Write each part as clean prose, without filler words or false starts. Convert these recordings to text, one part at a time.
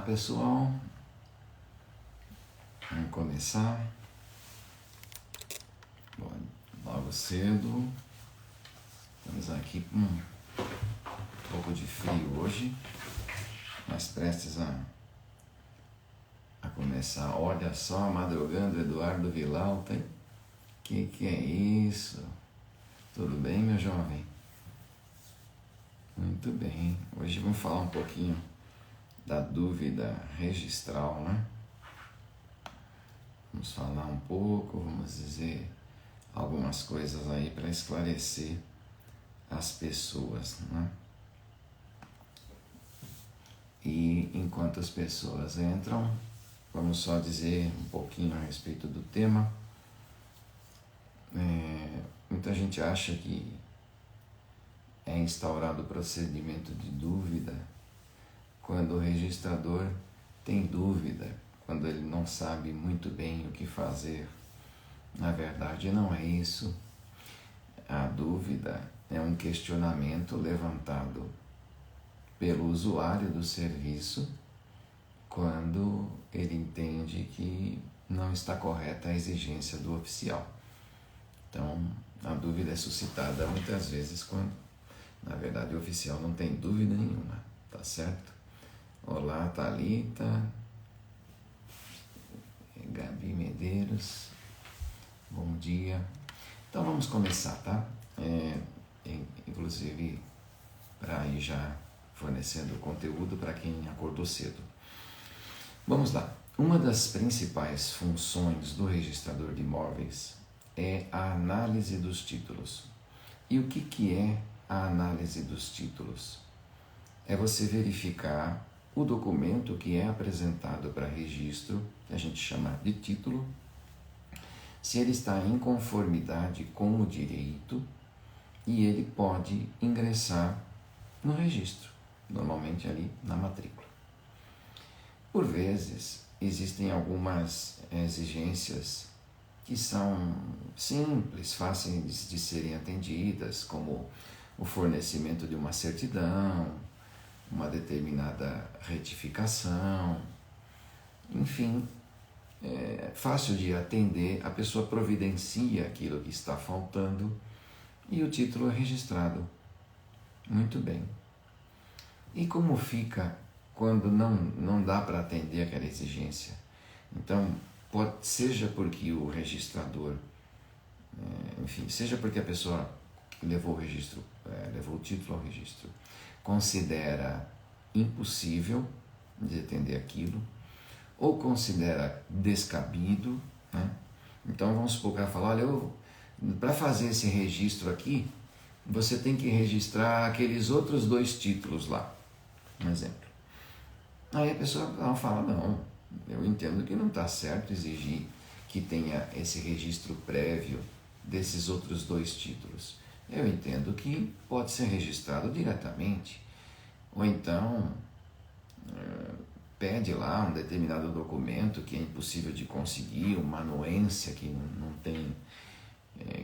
pessoal, vamos começar. Bom, logo cedo, estamos aqui com um pouco de frio hoje, mas prestes a começar. Olha só, madrugando, Eduardo Villalta. Que é isso? Tudo bem, meu jovem? Muito bem. Hoje vamos falar um pouquinho da dúvida registral, né? Vamos falar um pouco, vamos dizer algumas coisas aí para esclarecer as pessoas, né? E enquanto as pessoas entram, vamos só dizer um pouquinho a respeito do tema. Muita gente acha que é instaurado o procedimento de dúvida quando o registrador tem dúvida, quando ele não sabe muito bem o que fazer. Na verdade, não é isso. A dúvida é um questionamento levantado pelo usuário do serviço quando ele entende que não está correta a exigência do oficial. Então, a dúvida é suscitada muitas vezes quando, na verdade, o oficial não tem dúvida nenhuma, tá certo? Olá, Thalita, Gabi Medeiros, bom dia. Então vamos começar, tá? Inclusive, para ir já fornecendo conteúdo para quem acordou cedo. Vamos lá. Uma das principais funções do registrador de imóveis é a análise dos títulos. E o que é a análise dos títulos? É você verificar o documento que é apresentado para registro, que a gente chama de título, se ele está em conformidade com o direito e ele pode ingressar no registro, normalmente ali na matrícula. Por vezes, existem algumas exigências que são simples, fáceis de serem atendidas, como o fornecimento de uma certidão, uma determinada retificação, enfim, é fácil de atender, a pessoa providencia aquilo que está faltando e o título é registrado. Muito bem. E como fica quando não dá para atender aquela exigência? Então, seja porque o registrador, seja porque a pessoa que levou o título ao registro, considera impossível de atender aquilo, ou considera descabido, né? Então vamos supor que ela fala, olha, para fazer esse registro aqui, você tem que registrar aqueles outros 2 títulos lá, um exemplo. Aí a pessoa fala, não, eu entendo que não está certo exigir que tenha esse registro prévio desses outros 2 títulos. Eu entendo que pode ser registrado diretamente, ou então pede lá um determinado documento que é impossível de conseguir, uma anuência que não tem,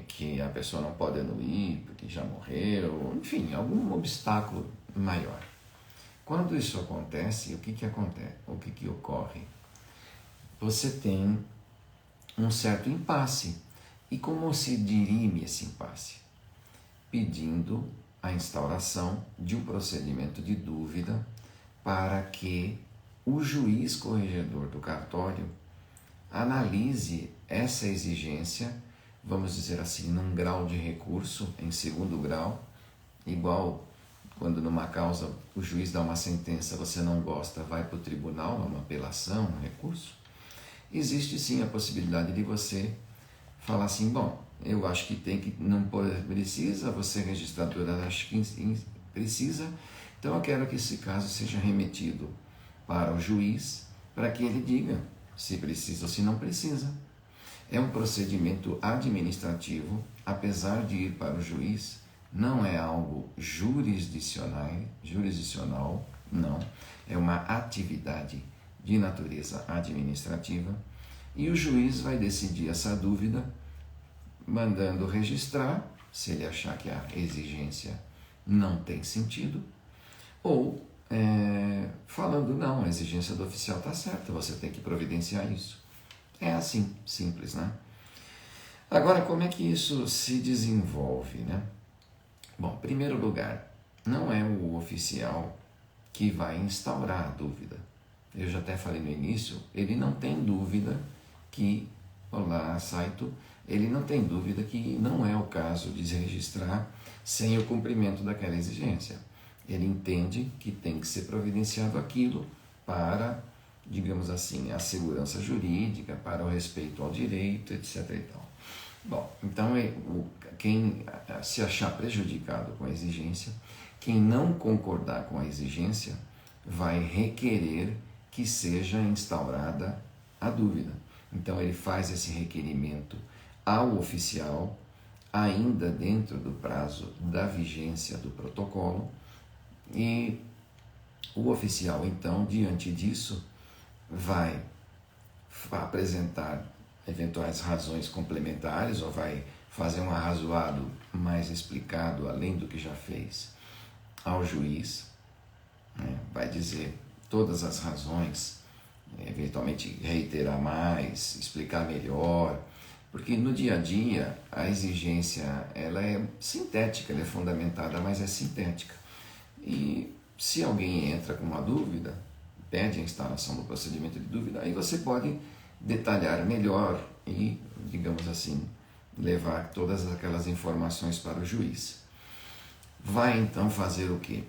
que a pessoa não pode anuir porque já morreu, enfim, algum obstáculo maior. Quando isso acontece, o que acontece? O que ocorre? Você tem um certo impasse. E como se dirime esse impasse? Pedindo a instauração de um procedimento de dúvida para que o juiz corregedor do cartório analise essa exigência, vamos dizer assim, num grau de recurso, em 2º grau, igual quando numa causa o juiz dá uma sentença, você não gosta, vai para o tribunal, uma apelação, um recurso. Existe sim a possibilidade de você falar assim, bom, eu acho que não precisa, você registradora acha que precisa, então eu quero que esse caso seja remetido para o juiz, para que ele diga se precisa ou se não precisa. É um procedimento administrativo, apesar de ir para o juiz, não é algo jurisdicional, não, é uma atividade de natureza administrativa, e o juiz vai decidir essa dúvida mandando registrar, se ele achar que a exigência não tem sentido, ou falando, não, a exigência do oficial está certa, você tem que providenciar isso. É assim, simples, né? Agora, como é que isso se desenvolve, né? Bom, em primeiro lugar, não é o oficial que vai instaurar a dúvida. Eu já até falei no início, ele não tem dúvida que, olá, Saito, ele não tem dúvida que não é o caso de se registrar sem o cumprimento daquela exigência. Ele entende que tem que ser providenciado aquilo para, digamos assim, a segurança jurídica, para o respeito ao direito, etc. e tal. Bom, então quem se achar prejudicado com a exigência, quem não concordar com a exigência, vai requerer que seja instaurada a dúvida. Então ele faz esse requerimento ao oficial, ainda dentro do prazo da vigência do protocolo, e o oficial, então, diante disso, vai apresentar eventuais razões complementares ou vai fazer um arrazoado mais explicado, além do que já fez, ao juiz, né? Vai dizer todas as razões, eventualmente reiterar mais, explicar melhor, porque no dia a dia a exigência ela é sintética, ela é fundamentada, mas é sintética. E se alguém entra com uma dúvida, pede a instalação do procedimento de dúvida, aí você pode detalhar melhor e, digamos assim, levar todas aquelas informações para o juiz. Vai então fazer o quê?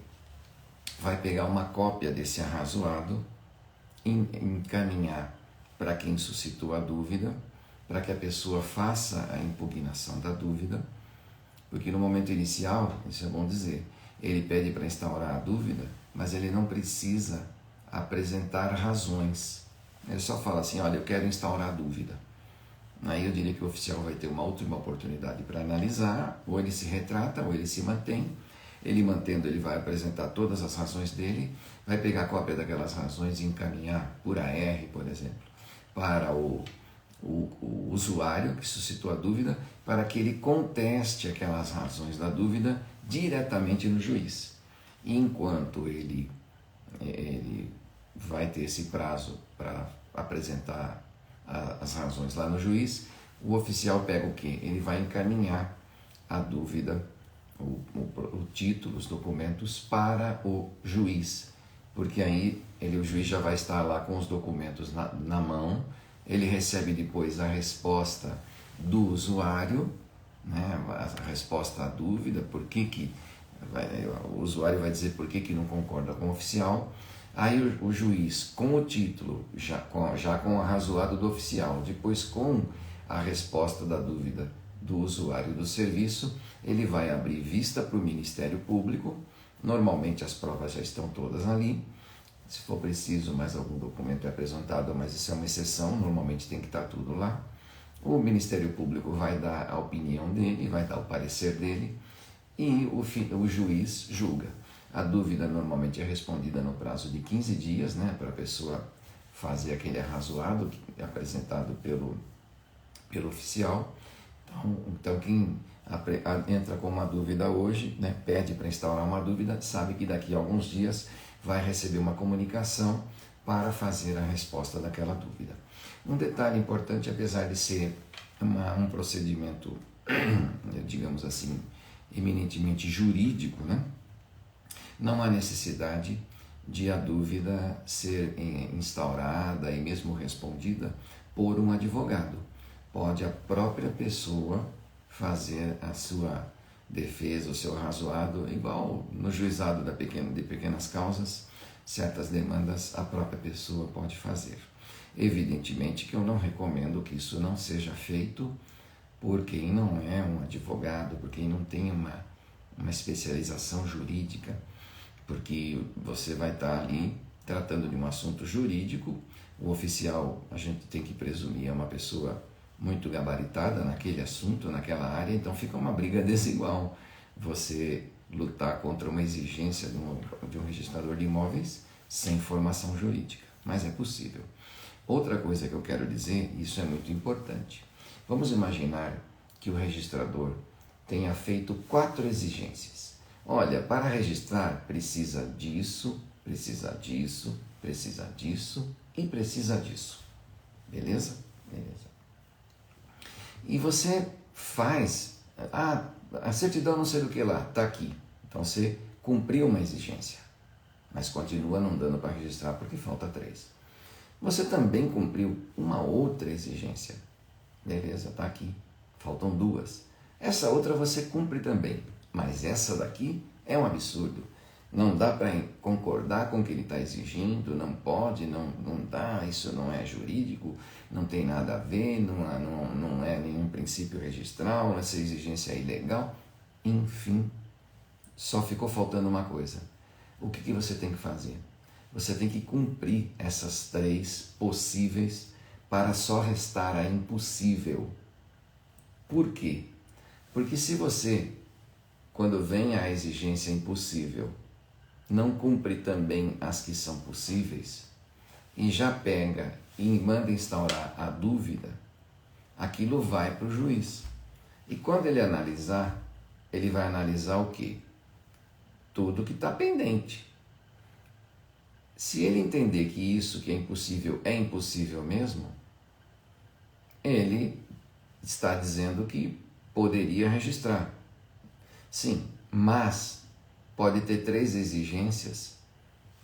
Vai pegar uma cópia desse arrazoado, encaminhar para quem suscitou a dúvida, para que a pessoa faça a impugnação da dúvida, porque no momento inicial, isso é bom dizer, ele pede para instaurar a dúvida, mas ele não precisa apresentar razões. Ele só fala assim, olha, eu quero instaurar a dúvida. Aí eu diria que o oficial vai ter uma última oportunidade para analisar, ou ele se retrata, ou ele se mantém. Ele mantendo, ele vai apresentar todas as razões dele, vai pegar a cópia daquelas razões e encaminhar por AR, por exemplo, para o usuário que suscitou a dúvida, para que ele conteste aquelas razões da dúvida diretamente no juiz. E enquanto ele vai ter esse prazo para apresentar as razões lá no juiz, o oficial pega o quê? Ele vai encaminhar a dúvida, o título, os documentos para o juiz, porque aí o juiz já vai estar lá com os documentos na mão, ele recebe depois a resposta do usuário, né, a resposta à dúvida, o usuário vai dizer por que não concorda com o oficial. Aí o juiz, com o título, já com o arrazoado do oficial, depois com a resposta da dúvida do usuário do serviço, ele vai abrir vista para o Ministério Público. Normalmente as provas já estão todas ali. Se for preciso, mais algum documento é apresentado, mas isso é uma exceção, normalmente tem que estar tudo lá. O Ministério Público vai dar a opinião dele, vai dar o parecer dele, e o juiz julga. A dúvida normalmente é respondida no prazo de 15 dias, né, para a pessoa fazer aquele arrazoado apresentado pelo oficial. Então quem entra com uma dúvida hoje, né, pede para instaurar uma dúvida, sabe que daqui a alguns dias vai receber uma comunicação para fazer a resposta daquela dúvida. Um detalhe importante, apesar de ser um procedimento, digamos assim, eminentemente jurídico, né, não há necessidade de a dúvida ser instaurada e mesmo respondida por um advogado. Pode a própria pessoa fazer a sua defesa, o seu arrazoado, igual no juizado de pequenas causas, certas demandas a própria pessoa pode fazer. Evidentemente que eu não recomendo que isso não seja feito por quem não é um advogado, por quem não tem uma especialização jurídica, porque você vai estar ali tratando de um assunto jurídico. O oficial, a gente tem que presumir, é uma pessoa muito gabaritada naquele assunto, naquela área, então fica uma briga desigual você lutar contra uma exigência de um registrador de imóveis sem formação jurídica, mas é possível. Outra coisa que eu quero dizer, isso é muito importante, vamos imaginar que o registrador tenha feito 4 exigências. Olha, para registrar precisa disso, precisa disso, precisa disso e precisa disso. Beleza? Beleza. E você faz, a certidão não sei do que lá, está aqui. Então você cumpriu uma exigência, mas continua não dando para registrar porque falta 3. Você também cumpriu uma outra exigência. Beleza, está aqui. Faltam 2. Essa outra você cumpre também, mas essa daqui é um absurdo. Não dá para concordar com o que ele está exigindo, não pode, não dá, isso não é jurídico, não tem nada a ver, não é nenhum princípio registral, essa exigência é ilegal. Enfim, só ficou faltando uma coisa. O que você tem que fazer? Você tem que cumprir essas 3 possíveis para só restar a impossível. Por quê? Porque se você, quando vem a exigência impossível, não cumpre também as que são possíveis, e já pega e manda instaurar a dúvida, aquilo vai para o juiz. E quando ele analisar, ele vai analisar o quê? Tudo que está pendente. Se ele entender que isso que é impossível mesmo, ele está dizendo que poderia registrar. Sim, mas pode ter 3 exigências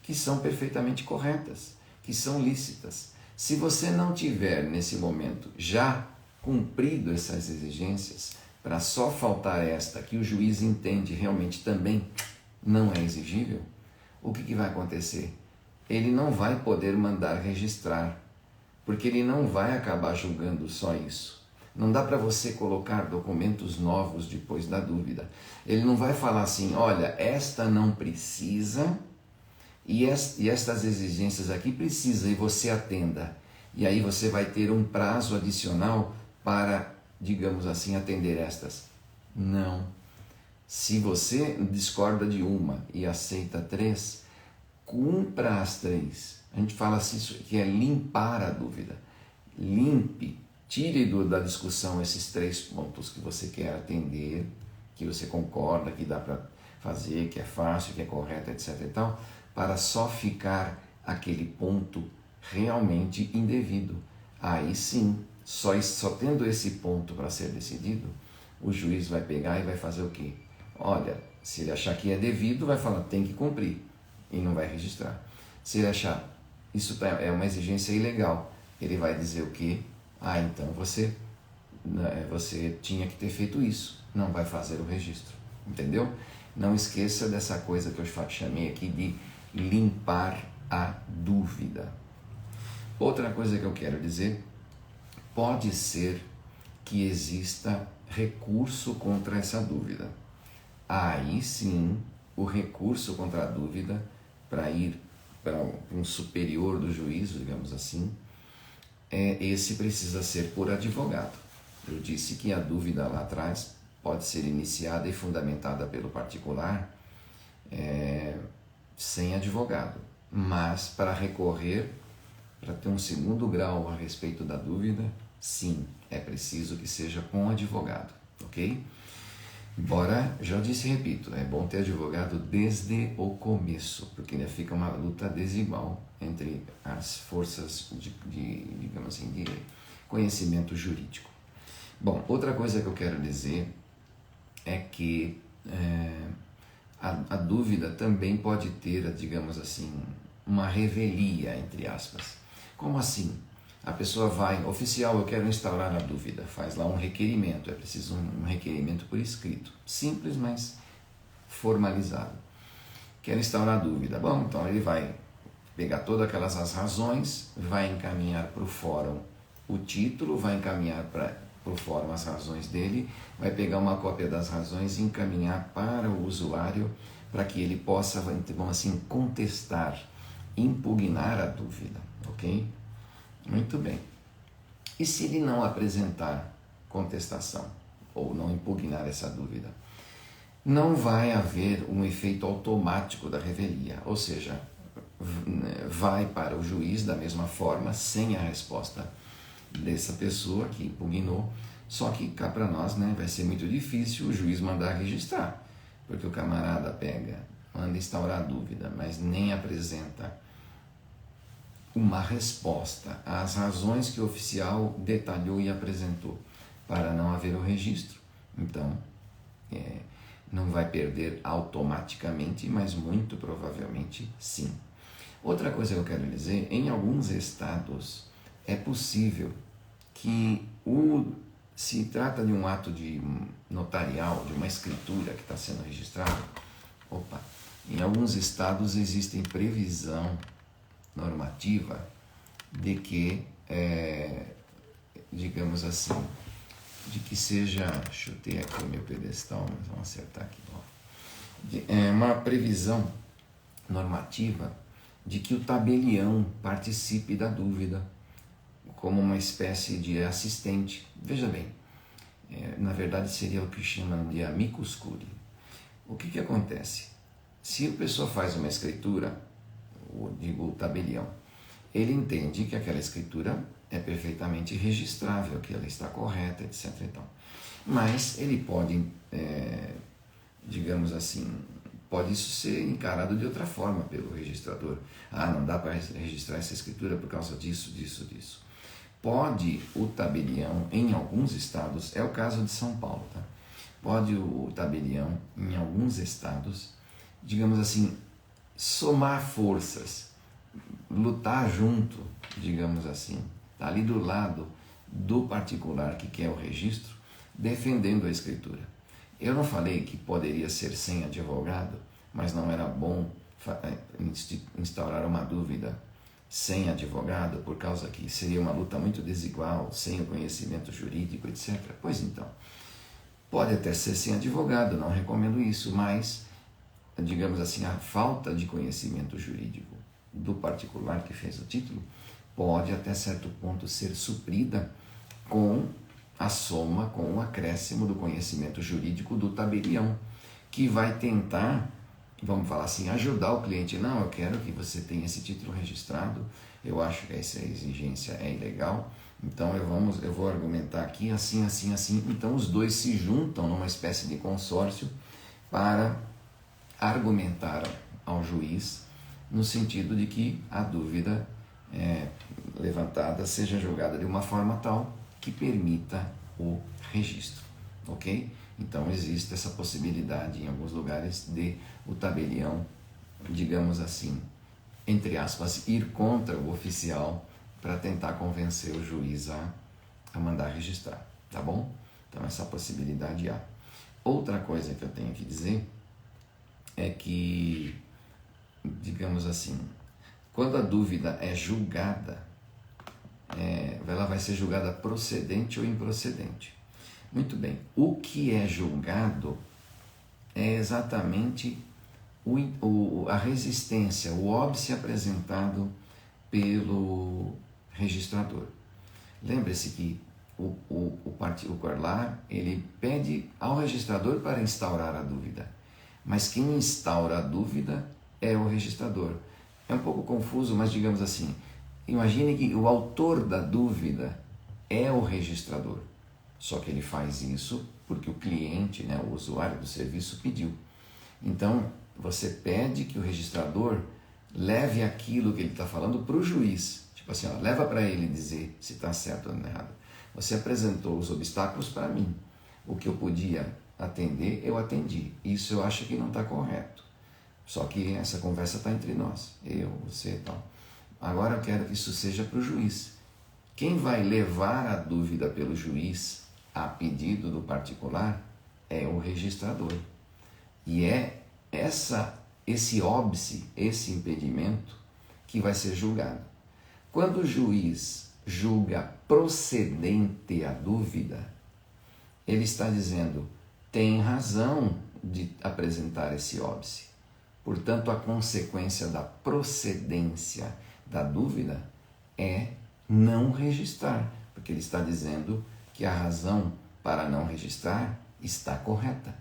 que são perfeitamente corretas, que são lícitas. Se você não tiver, nesse momento, já cumprido essas exigências, para só faltar esta, que o juiz entende realmente também não é exigível, o que vai acontecer? Ele não vai poder mandar registrar, porque ele não vai acabar julgando só isso. Não dá para você colocar documentos novos depois da dúvida. Ele não vai falar assim, olha, esta não precisa e estas exigências aqui precisa e você atenda. E aí você vai ter um prazo adicional para, digamos assim, atender estas. Não. Se você discorda de uma e aceita 3, cumpra as 3. A gente fala assim, isso que é limpar a dúvida. Limpe. Tire da discussão esses 3 pontos que você quer atender, que você concorda, que dá para fazer, que é fácil, que é correto, etc. e tal, para só ficar aquele ponto realmente indevido. Aí sim, só tendo esse ponto para ser decidido, o juiz vai pegar e vai fazer o quê? Olha, se ele achar que é devido, vai falar, tem que cumprir, e não vai registrar. Se ele achar, isso é uma exigência ilegal, ele vai dizer o quê? Então você tinha que ter feito isso, não vai fazer o registro, entendeu? Não esqueça dessa coisa que eu chamei aqui de limpar a dúvida. Outra coisa que eu quero dizer, pode ser que exista recurso contra essa dúvida. Aí sim, o recurso contra a dúvida, para ir para um superior do juízo, digamos assim, esse precisa ser por advogado. Eu disse que a dúvida lá atrás pode ser iniciada e fundamentada pelo particular sem advogado, mas para recorrer, para ter um segundo grau a respeito da dúvida, sim, é preciso que seja com advogado, ok? Embora, já disse e repito, é bom ter advogado desde o começo, porque ainda fica uma luta desigual entre as forças digamos assim, de conhecimento jurídico. Bom, outra coisa que eu quero dizer é que a dúvida também pode ter, digamos assim, uma revelia, entre aspas. Como assim? A pessoa vai, oficial, eu quero instaurar a dúvida, faz lá um requerimento, é preciso um requerimento por escrito, simples, mas formalizado. Quero instaurar a dúvida. Bom, então ele vai pegar todas aquelas as razões, vai encaminhar para o fórum o título, vai encaminhar para o fórum as razões dele, vai pegar uma cópia das razões e encaminhar para o usuário para que ele possa, vamos assim, contestar, impugnar a dúvida, ok? Muito bem. E se ele não apresentar contestação ou não impugnar essa dúvida? Não vai haver um efeito automático da revelia, ou seja, vai para o juiz da mesma forma, sem a resposta dessa pessoa que impugnou, só que cá para nós, vai ser muito difícil o juiz mandar registrar, porque o camarada pega manda instaurar a dúvida, mas nem apresenta uma resposta às razões que o oficial detalhou e apresentou para não haver o registro, então não vai perder automaticamente, mas muito provavelmente sim. Outra coisa que eu quero dizer, em alguns estados é possível que se trata de um ato de notarial, de uma escritura que está sendo registrada, em alguns estados existe previsão normativa de que, digamos assim, de que seja, chutei aqui o meu pedestal, mas vamos acertar aqui, uma previsão normativa de que o tabelião participe da dúvida como uma espécie de assistente. Veja bem, na verdade seria o que chamam de amicus curiae. O que acontece? Se a pessoa faz uma escritura, o tabelião, ele entende que aquela escritura é perfeitamente registrável, que ela está correta, etc. Então, mas ele pode, digamos assim, pode isso ser encarado de outra forma pelo registrador. Não dá para registrar essa escritura por causa disso. Pode o tabelião, em alguns estados, é o caso de São Paulo, tá? Pode o tabelião, em alguns estados, digamos assim, somar forças, lutar junto, digamos assim, tá ali do lado do particular que quer o registro, defendendo a escritura. Eu não falei que poderia ser sem advogado, mas não era bom instaurar uma dúvida sem advogado, por causa que seria uma luta muito desigual, sem o conhecimento jurídico, etc. Pois então, pode até ser sem advogado, não recomendo isso, mas, digamos assim, a falta de conhecimento jurídico do particular que fez o título pode até certo ponto ser suprida com a soma, com o acréscimo do conhecimento jurídico do tabelião, que vai tentar, vamos falar assim, ajudar o cliente. Não, eu quero que você tenha esse título registrado, eu acho que essa exigência é ilegal, então eu vou argumentar aqui assim. Então os dois se juntam numa espécie de consórcio para argumentar ao juiz no sentido de que a dúvida levantada seja julgada de uma forma tal que permita o registro, ok? Então existe essa possibilidade em alguns lugares de o tabelião, digamos assim, entre aspas, ir contra o oficial para tentar convencer o juiz a mandar registrar, tá bom? Então essa possibilidade há. Outra coisa que eu tenho que dizer é que, digamos assim, quando a dúvida é julgada, ela vai ser julgada procedente ou improcedente. Muito bem, o que é julgado é exatamente a resistência, o óbice apresentado pelo registrador. Lembre-se que o particular, ele pede ao registrador para instaurar a dúvida, mas quem instaura a dúvida é o registrador. É um pouco confuso, mas digamos assim, imagine que o autor da dúvida é o registrador, só que ele faz isso porque o cliente, o usuário do serviço pediu. Então, você pede que o registrador leve aquilo que ele está falando para o juiz. Tipo assim, leva para ele dizer se está certo ou errado. Você apresentou os obstáculos para mim. O que eu podia atender, eu atendi. Isso eu acho que não está correto. Só que essa conversa está entre nós. Eu, você e tal. Agora eu quero que isso seja para o juiz. Quem vai levar a dúvida pelo juiz a pedido do particular é o registrador. E é esse óbice, esse impedimento que vai ser julgado. Quando o juiz julga procedente a dúvida, ele está dizendo, tem razão de apresentar esse óbice. Portanto, a consequência da procedência da dúvida é não registrar, porque ele está dizendo que a razão para não registrar está correta.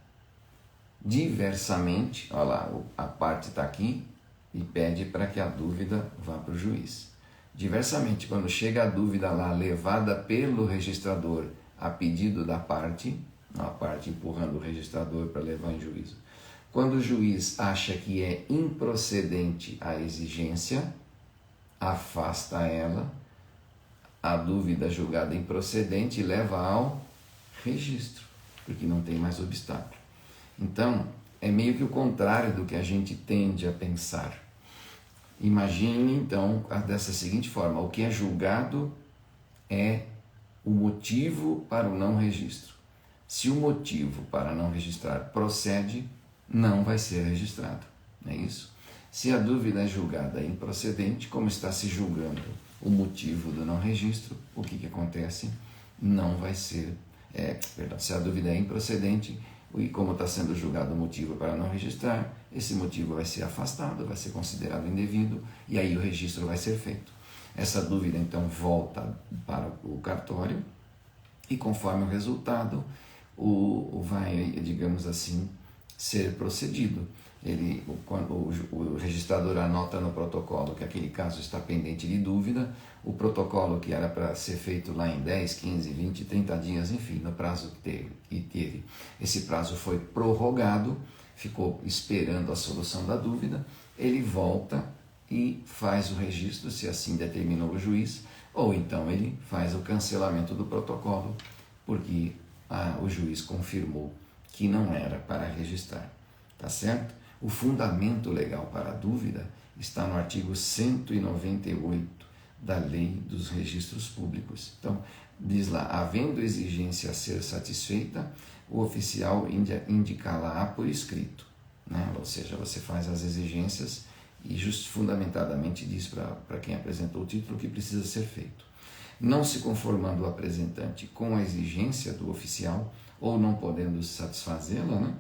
Diversamente, olha lá, a parte está aqui e pede para que a dúvida vá para o juiz. Diversamente, quando chega a dúvida lá levada pelo registrador a pedido da parte, a parte empurrando o registrador para levar em juízo, Quando o juiz acha que é improcedente a exigência, afasta ela, a dúvida julgada improcedente leva ao registro, porque não tem mais obstáculo. Então, é meio que o contrário do que a gente tende a pensar. Imagine, então, dessa seguinte forma: o que é julgado é o motivo para o não registro. Se o motivo para não registrar procede, não vai ser registrado. É isso? Se a dúvida é julgada improcedente, como está se julgando o motivo do não registro, o que acontece? Não vai ser... se a dúvida é improcedente, e como está sendo julgado o motivo para não registrar, esse motivo vai ser afastado, vai ser considerado indevido, e aí o registro vai ser feito. Essa dúvida, então, volta para o cartório, e conforme o resultado, vai, digamos assim, ser procedido. O registrador anota no protocolo que aquele caso está pendente de dúvida, o protocolo que era para ser feito lá em 10, 15, 20, 30 dias, enfim, no prazo que teve. Esse prazo foi prorrogado, ficou esperando a solução da dúvida, ele volta e faz o registro, se assim determinou o juiz, ou então ele faz o cancelamento do protocolo, porque o juiz confirmou que não era para registrar. Tá certo? O fundamento legal para a dúvida está no artigo 198 da Lei dos Registros Públicos. Então, diz lá: havendo exigência a ser satisfeita, o oficial indica-la por escrito. Né? Ou seja, você faz as exigências e fundamentadamente diz para quem apresentou o título o que precisa ser feito. Não se conformando o apresentante com a exigência do oficial, ou não podendo satisfazê-la, né?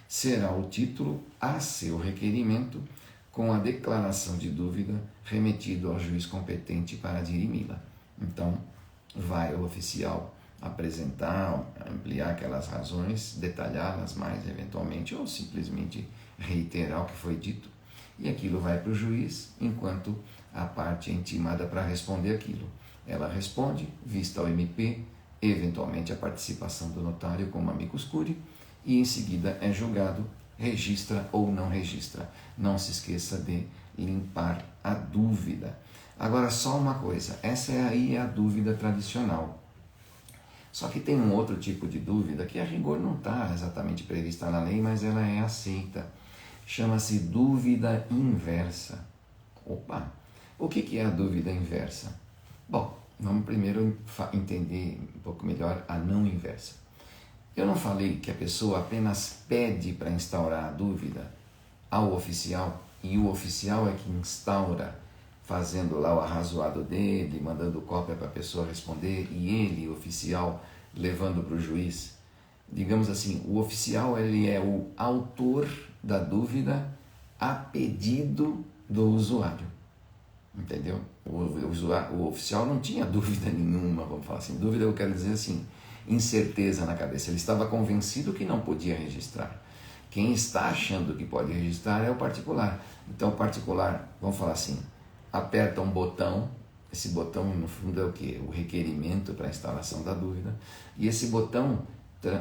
Será o título a seu requerimento, com a declaração de dúvida remetido ao juiz competente para dirimi-la. Então, vai o oficial apresentar, ampliar aquelas razões, detalhá-las mais eventualmente, ou simplesmente reiterar o que foi dito, e aquilo vai para o juiz, enquanto a parte é intimada para responder aquilo. Ela responde, vista ao MP, eventualmente a participação do notário como amicus curiae, e em seguida é julgado, registra ou não registra. Não se esqueça de limpar a dúvida. Agora, só uma coisa, essa aí é a dúvida tradicional. Só que tem um outro tipo de dúvida que a rigor não está exatamente prevista na lei, mas ela é aceita. Chama-se dúvida inversa. Opa! O que é a dúvida inversa? Bom, vamos primeiro entender um pouco melhor a não inversa. Eu não falei que a pessoa apenas pede para instaurar a dúvida ao oficial, e o oficial é que instaura, fazendo lá o arrazoado dele, mandando cópia para a pessoa responder, e ele, o oficial, levando para o juiz. Digamos assim, o oficial ele é o autor da dúvida a pedido do usuário. Entendeu? O oficial não tinha dúvida nenhuma, vamos falar assim. Dúvida eu quero dizer assim, incerteza na cabeça. Ele estava convencido que não podia registrar. Quem está achando que pode registrar é o particular. Então o particular, vamos falar assim, aperta um botão. Esse botão no fundo é o quê? O requerimento para a instalação da dúvida. E esse botão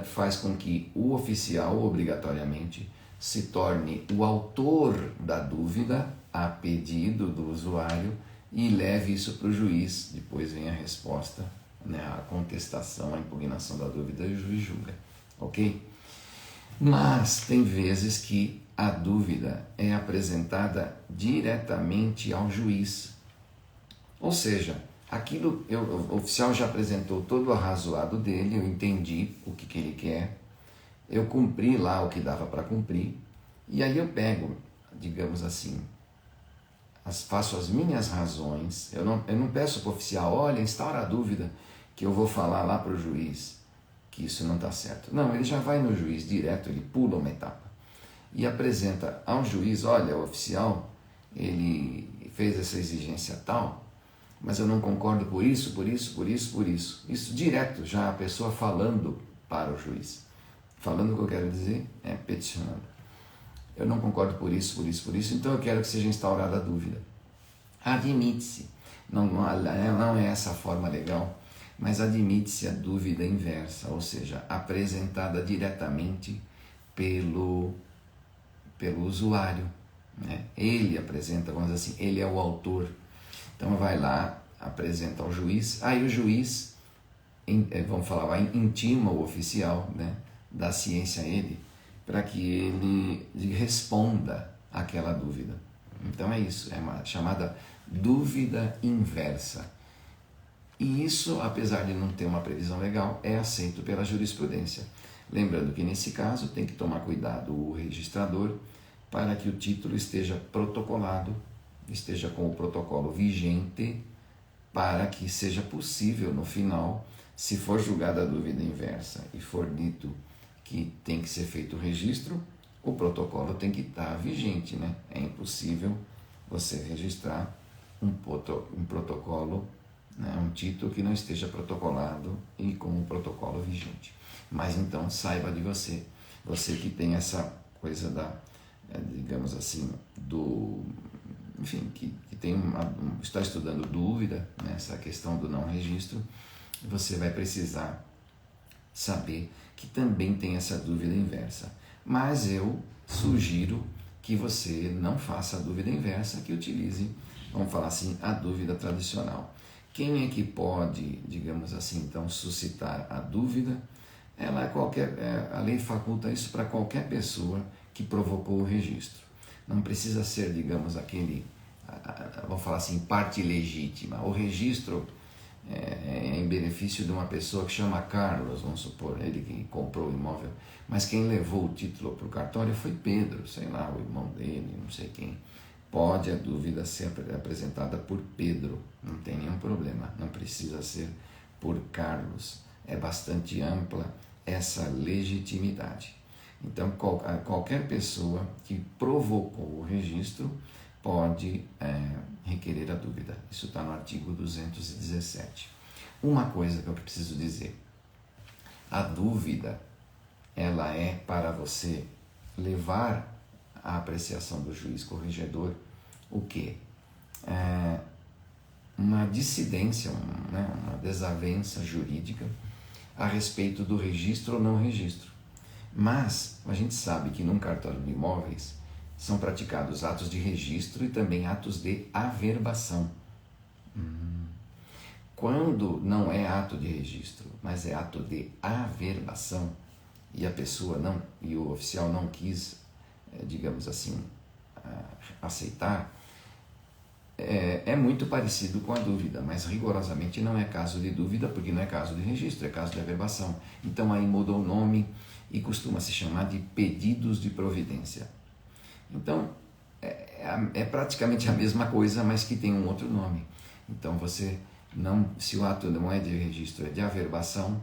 faz com que o oficial, obrigatoriamente, se torne o autor da dúvida a pedido do usuário e leve isso para o juiz. Depois vem a resposta, né, a contestação, a impugnação da dúvida, e o juiz julga, ok? Mas tem vezes que a dúvida é apresentada diretamente ao juiz. Ou seja, o oficial já apresentou todo o arrazoado dele, eu entendi o que ele quer, eu cumpri lá o que dava para cumprir, e aí eu pego, digamos assim, faço as minhas razões, eu não peço para o oficial, olha, instaura a dúvida, que eu vou falar lá para o juiz que isso não está certo. Não, ele já vai no juiz direto, ele pula uma etapa e apresenta ao juiz, olha, o oficial, ele fez essa exigência tal, mas eu não concordo por isso, por isso, por isso, por isso. Isso direto, já a pessoa falando para o juiz. Falando o que eu quero dizer, peticionando. Eu não concordo por isso, por isso, por isso, então eu quero que seja instaurada a dúvida. Admite-se, não é essa a forma legal, mas admite-se a dúvida inversa, ou seja, apresentada diretamente pelo pelo usuário, né? Ele apresenta, vamos dizer assim, ele é o autor. Então vai lá, apresenta ao juiz, aí o juiz, vamos falar, vai intima o oficial, né? Dá ciência a ele, para que ele responda àquela dúvida. Então é isso, é uma chamada dúvida inversa. E isso, apesar de não ter uma previsão legal, é aceito pela jurisprudência. Lembrando que nesse caso tem que tomar cuidado o registrador para que o título esteja protocolado, esteja com o protocolo vigente, para que seja possível no final, se for julgada a dúvida inversa e for dito que tem que ser feito o registro, o protocolo tem que estar vigente, né? É impossível você registrar um protocolo, né? Um título que não esteja protocolado e com o protocolo vigente. Mas então saiba de você que tem essa coisa da, digamos assim, enfim, que tem está estudando dúvida, né? Essa questão do não registro, você vai precisar saber que também tem essa dúvida inversa. Mas eu sugiro que você não faça a dúvida inversa, que utilize, vamos falar assim, a dúvida tradicional. Quem é que pode, digamos assim, então, suscitar a dúvida? A lei faculta isso para qualquer pessoa que provocou o registro. Não precisa ser, digamos, vamos falar assim, parte legítima. O registro é em benefício de uma pessoa que chama Carlos, vamos supor, ele que comprou o imóvel, mas quem levou o título para o cartório foi Pedro, sei lá, o irmão dele, não sei quem. Pode a dúvida ser apresentada por Pedro, não tem nenhum problema, não precisa ser por Carlos. É bastante ampla essa legitimidade. Então, qualquer pessoa que provocou o registro pode requerer a dúvida. Isso está no artigo 217. Uma coisa que eu preciso dizer: a dúvida, ela é para você levar à apreciação do juiz corregedor o quê? Uma dissidência, uma desavença jurídica a respeito do registro ou não registro. Mas a gente sabe que num cartório de imóveis são praticados atos de registro e também atos de averbação. Quando não é ato de registro, mas é ato de averbação, e a pessoa e o oficial não quis, digamos assim, aceitar, é muito parecido com a dúvida, mas rigorosamente não é caso de dúvida, porque não é caso de registro, é caso de averbação. Então aí muda o nome e costuma se chamar de pedidos de providência. Então é praticamente a mesma coisa, mas que tem um outro nome. Então se o ato não é de registro, é de averbação,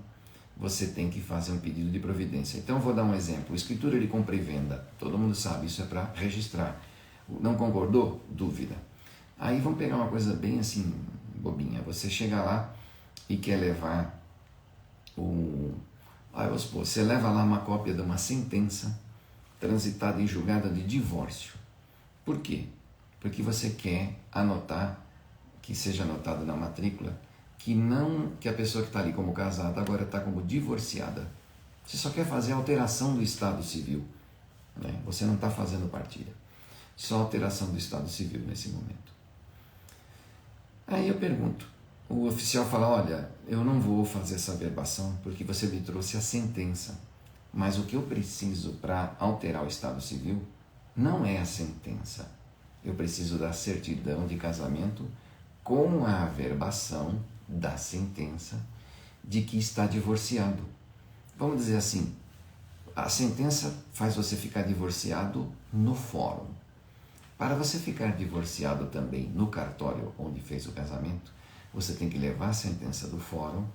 você tem que fazer um pedido de providência. Então eu vou dar um exemplo: escritura de compra e venda, todo mundo sabe, isso é para registrar. Não concordou? Dúvida. Aí vamos pegar uma coisa bem assim, bobinha. Você chega lá e quer levar você leva lá uma cópia de uma sentença transitada em julgada de divórcio. Por quê? Porque você quer anotar, que seja anotado na matrícula, que a pessoa que está ali como casada agora está como divorciada. Você só quer fazer a alteração do estado civil, né? Você não está fazendo partilha. Só alteração do estado civil nesse momento. Aí eu pergunto, o oficial fala: olha, eu não vou fazer essa averbação porque você me trouxe a sentença, mas o que eu preciso para alterar o estado civil não é a sentença. Eu preciso da certidão de casamento com a averbação da sentença de que está divorciado. Vamos dizer assim, a sentença faz você ficar divorciado no fórum. Para você ficar divorciado também no cartório onde fez o casamento, você tem que levar a sentença do fórum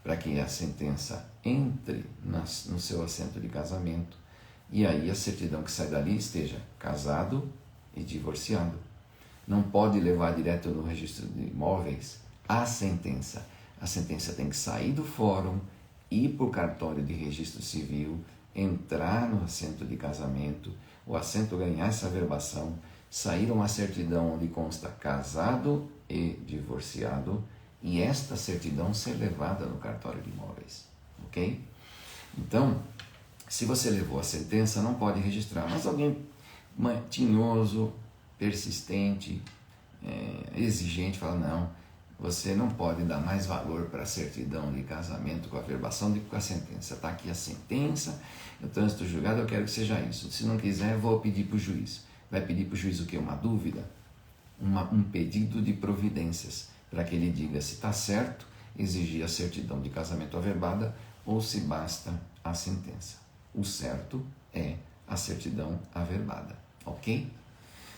para que a sentença entre no seu assento de casamento e aí a certidão que sai dali esteja casado e divorciado. Não pode levar direto no registro de imóveis a sentença. A sentença tem que sair do fórum, ir para o cartório de registro civil, entrar no assento de casamento, o assento ganhar essa averbação, sair uma certidão onde consta casado e divorciado, e esta certidão ser levada no cartório de imóveis, ok? Então, se você levou a sentença, não pode registrar, mas alguém tinhoso, persistente, exigente, fala, não, você não pode dar mais valor para a certidão de casamento com a averbação do que com a sentença. Está aqui a sentença, o trânsito julgado, eu quero que seja isso. Se não quiser, vou pedir para o juiz. Vai pedir para o juiz o quê? Uma dúvida? Um pedido de providências, para que ele diga se está certo exigir a certidão de casamento averbada ou se basta a sentença. O certo é a certidão averbada, ok?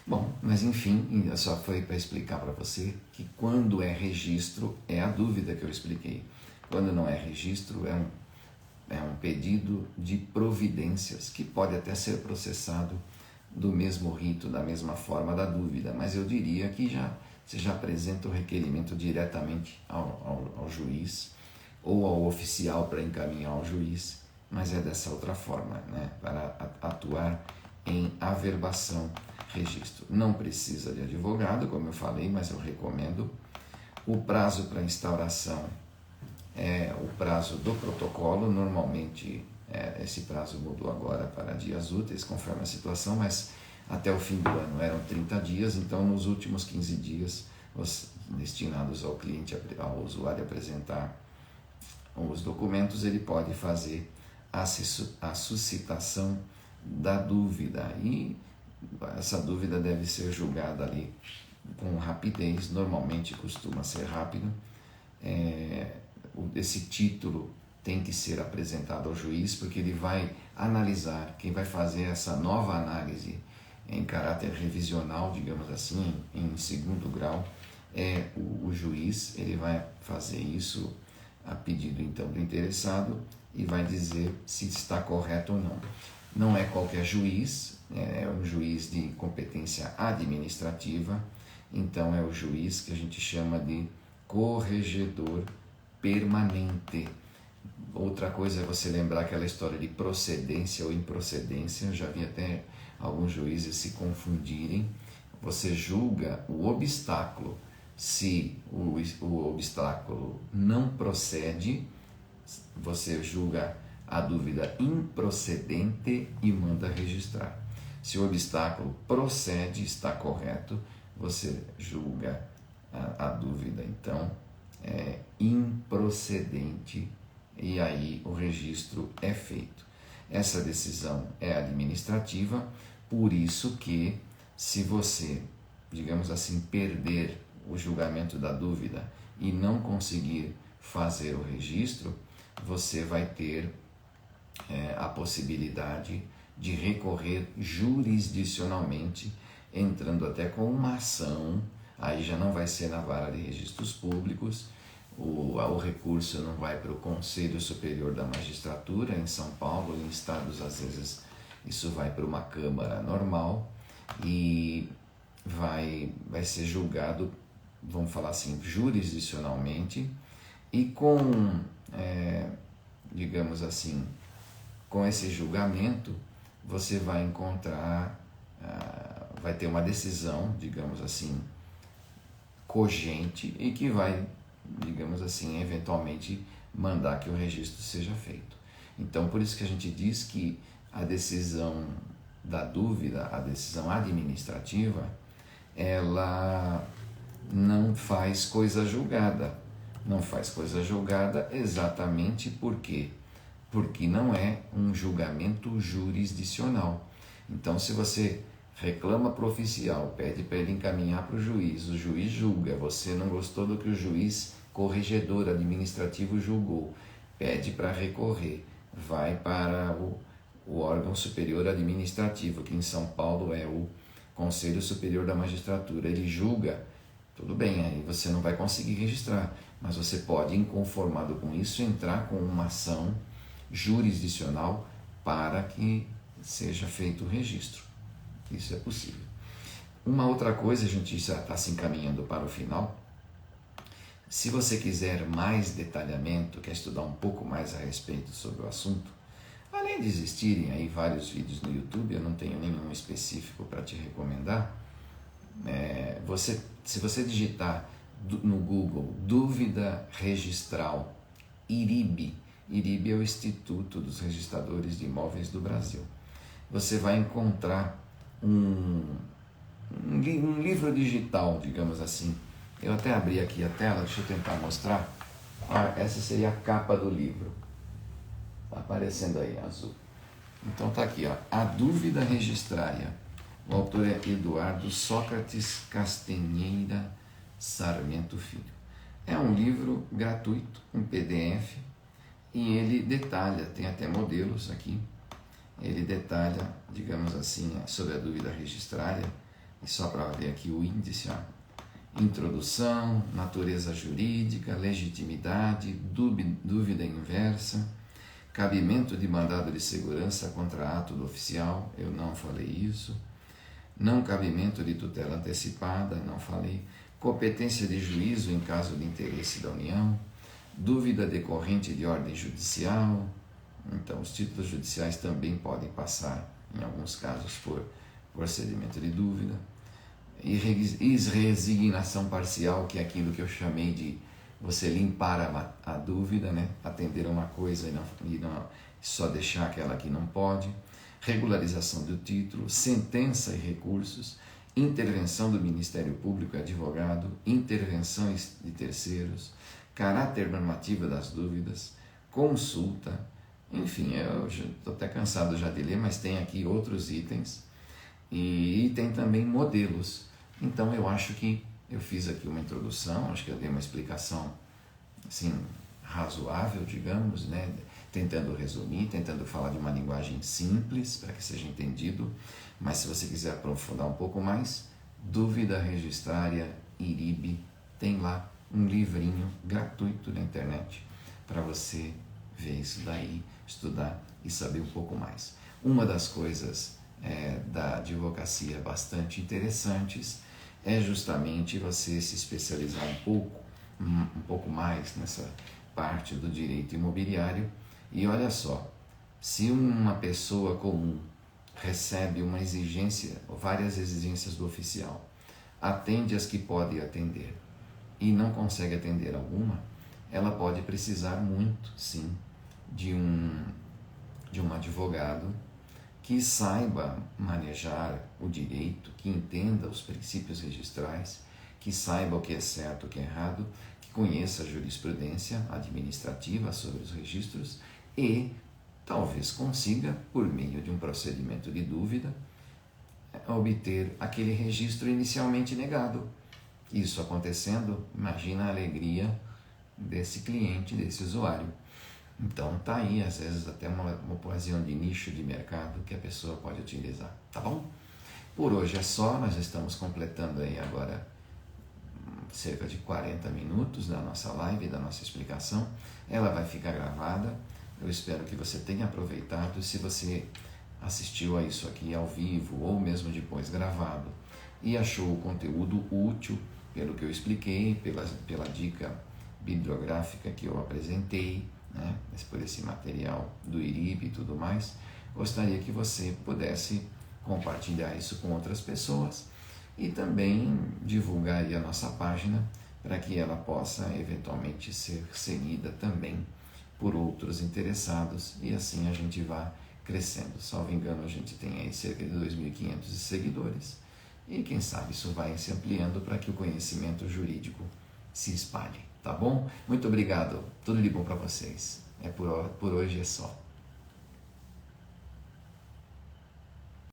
Bom, mas enfim, só foi para explicar para você que quando é registro é a dúvida que eu expliquei. Quando não é registro é um pedido de providências que pode até ser processado do mesmo rito, da mesma forma da dúvida, mas eu diria que você já apresenta o requerimento diretamente ao juiz ou ao oficial para encaminhar ao juiz, mas é dessa outra forma, né? Para atuar em averbação, registro. Não precisa de advogado, como eu falei, mas eu recomendo. O prazo para instauração é o prazo do protocolo, normalmente esse prazo mudou agora para dias úteis, conforme a situação, mas até o fim do ano eram 30 dias, então nos últimos 15 dias, os destinados ao cliente, ao usuário apresentar os documentos, ele pode fazer a suscitação da dúvida, e essa dúvida deve ser julgada ali com rapidez, normalmente costuma ser rápido. Esse título tem que ser apresentado ao juiz, porque ele vai analisar, quem vai fazer essa nova análise em caráter revisional, digamos assim, em segundo grau, é o juiz. Ele vai fazer isso a pedido então do interessado e vai dizer se está correto ou não. Não é qualquer juiz, é um juiz de competência administrativa, então é o juiz que a gente chama de corregedor permanente. Outra coisa é você lembrar aquela história de procedência ou improcedência. Eu já vi até alguns juízes se confundirem. Você julga o obstáculo. Se o obstáculo não procede, você julga a dúvida improcedente e manda registrar. Se o obstáculo procede, está correto, você julga a dúvida, então, improcedente, e aí o registro é feito. Essa decisão é administrativa, por isso que se você, digamos assim, perder o julgamento da dúvida e não conseguir fazer o registro, você vai ter a possibilidade de recorrer jurisdicionalmente, entrando até com uma ação. Aí já não vai ser na vara de registros públicos, o recurso não vai para o Conselho Superior da Magistratura em São Paulo, em estados às vezes isso vai para uma Câmara normal e vai ser julgado, vamos falar assim, jurisdicionalmente, e com, digamos assim, com esse julgamento você vai encontrar, vai ter uma decisão, digamos assim, cogente e que vai, digamos assim, eventualmente mandar que o registro seja feito. Então, por isso que a gente diz que a decisão da dúvida, a decisão administrativa, ela não faz coisa julgada. Não faz coisa julgada exatamente por quê? Porque não é um julgamento jurisdicional. Então, se você reclama para o oficial, pede para ele encaminhar para o juiz julga, você não gostou do que o juiz corregedor administrativo julgou, pede para recorrer, vai para o órgão superior administrativo, que em São Paulo é o Conselho Superior da Magistratura, ele julga, tudo bem, aí você não vai conseguir registrar, mas você pode, inconformado com isso, entrar com uma ação jurisdicional para que seja feito o registro. Isso é possível. Uma outra coisa, a gente já está se encaminhando para o final. Se você quiser mais detalhamento, quer estudar um pouco mais a respeito sobre o assunto, além de existirem aí vários vídeos no YouTube, eu não tenho nenhum específico para te recomendar, se você digitar no Google dúvida registral IRIB é o Instituto dos Registradores de Imóveis do Brasil, você vai encontrar um livro digital, digamos assim. Eu até abri aqui a tela, deixa eu tentar mostrar. Essa seria a capa do livro. Está aparecendo aí, azul. Então está aqui, ó, A Dúvida Registrária. O autor é Eduardo Sócrates Castanheira Sarmento Filho. É um livro gratuito, um PDF, e ele detalha, tem até modelos aqui, ele detalha, digamos assim, sobre a dúvida registrária, e só para ver aqui o índice, ó, introdução, natureza jurídica, legitimidade, dúvida inversa, cabimento de mandado de segurança contra ato do oficial, eu não falei isso, não cabimento de tutela antecipada, não falei, competência de juízo em caso de interesse da União, dúvida decorrente de ordem judicial. Então, os títulos judiciais também podem passar, em alguns casos, por procedimento de dúvida. E resignação parcial, que é aquilo que eu chamei de você limpar a dúvida, né? Atender a uma coisa e não só deixar aquela que não pode. Regularização do título, sentença e recursos, intervenção do Ministério Público e advogado, intervenções de terceiros, caráter normativo das dúvidas, consulta, enfim, eu estou até cansado já de ler, mas tem aqui outros itens e tem também modelos. Então eu acho que eu fiz aqui uma introdução, acho que eu dei uma explicação assim, razoável, digamos, né? Tentando resumir, tentando falar de uma linguagem simples para que seja entendido, mas se você quiser aprofundar um pouco mais, Dúvida Registrária IRIB, tem lá um livrinho gratuito na internet para você ver isso daí, estudar e saber um pouco mais. Uma das coisas da advocacia bastante interessantes é justamente você se especializar um pouco mais nessa parte do direito imobiliário. E olha só, se uma pessoa comum recebe uma exigência, ou várias exigências do oficial, atende as que pode atender e não consegue atender alguma, ela pode precisar muito, sim, de um advogado que saiba manejar o direito, que entenda os princípios registrais, que saiba o que é certo, o que é errado, que conheça a jurisprudência administrativa sobre os registros e talvez consiga, por meio de um procedimento de dúvida, obter aquele registro inicialmente negado. Isso acontecendo, imagina a alegria desse cliente, desse usuário. Então tá aí, às vezes até uma ocasião de nicho de mercado que a pessoa pode utilizar, tá bom? Por hoje é só, nós estamos completando aí agora cerca de 40 minutos da nossa live, da nossa explicação. Ela vai ficar gravada, eu espero que você tenha aproveitado. Se você assistiu a isso aqui ao vivo ou mesmo depois gravado e achou o conteúdo útil pelo que eu expliquei, pela dica bibliográfica que eu apresentei, né, por esse material do IRIB e tudo mais, gostaria que você pudesse compartilhar isso com outras pessoas e também divulgar aí a nossa página para que ela possa eventualmente ser seguida também por outros interessados e assim a gente vá crescendo. Salvo engano, a gente tem aí cerca de 2.500 seguidores e quem sabe isso vai se ampliando para que o conhecimento jurídico se espalhe, tá bom? Muito obrigado, tudo de bom para vocês. Por hoje é só.